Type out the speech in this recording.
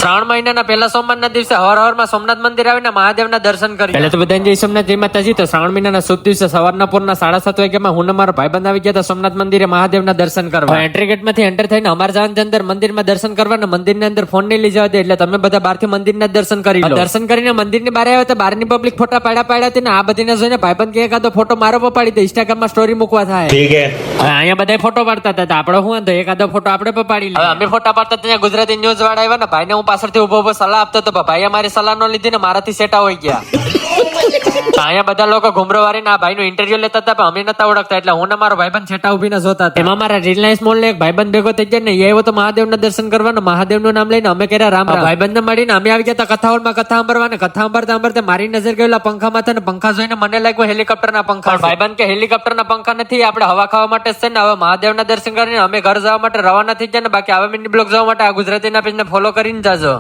શ્રાવણ મહિનાના પહેલા સોમવારના દિવસે હવારમાં સોમનાથ મંદિર આવીને મહાદેવના દર્શન કરી. એટલે તો બધા જય સોમનાથ જય માતાજી. તો શ્રાવણ મહિનાના શુભ દિવસે સવારના પૂરના 7:30 વાગ્યામાં હું મારો ભાઈબંધ આવી ગયા હતા સોમનાથ મંદિરે મહાદેવના દર્શન કરવા. એન્ટ્રી ગેટ માંથી એન્ટર થઈને અમાર જવાની અંદર મંદિરમાં દર્શન કરવાના, મંદિરની અંદર ફોન નહીં લઈ જવા દે, એટલે તમે બધા બહારથી મંદિરના દર્શન કરી લો. દર્શન કરીને મંદિરની બહાર આવ્યા તો બહારની પબ્લિક ફોટા પાડ્યા હતી ને આ બધીને જોઈને ભાઈબંધ કે એકાદો ફોટો મારો પાડી દે, ઇન્સ્ટાગ્રામમાં સ્ટોરી મૂકવા થાય. હવે અહીંયા બધા ફોટો પાડતા હતા, આપણે શું તો એકાદો ફોટો આપણે પણ પાડી લે. અમે ફોટા પાડતા ત્યાં ગુજરાતી ન્યૂઝ વાળા આવ્યા ને, ભાઈને હું પાછળથી ઉભો સલાહ આપતો તો ભાઈ અમારી સલાહ નો લીધી ને મારાથી સેટા હોઈ ગયા. અહીંયા બધા લોકો ઘુમરો વાળીને આ ભાઈનું ઇન્ટરવ્યુ લેતા હતા, પણ અમે નતા ઓળખતા, એટલે હું ને મારો ભાઈબંધ સેટા ઉભીને જોતા હતા. એમાં મારા રિલાયન્સ મોલ ને એક ભાઈબંધ ભેગો થઈ જાય ને, એ આવ્યો તો મહાદેવના દર્શન કરવાનું, મહાદેવનું નામ લઈને અમે કર્યા રામ રામ. ભાઈબંધને મળીને અમે આવી ગયા કથા હોલમાં કથા સાંભળવા. કથા સાંભળતા મારી નજર ગયેલા પંખામાં હતા ને પંખા જોઈને મને લાગ્યું હેલિકોપ્ટરના પંખા. ભાઈબંધ કે હેલિકોપ્ટરના પંખા નથી, આપણે હવા ખાવા માટે છે ને. હવે મહાદેવના દર્શન કરીને અમે ઘર જવા માટે રવાના થઈ જાય ને, બાકી હવે મિની બ્લોગ જવા માટે આ ગુજરાતીના પેજને ફોલો કરીને જાજો.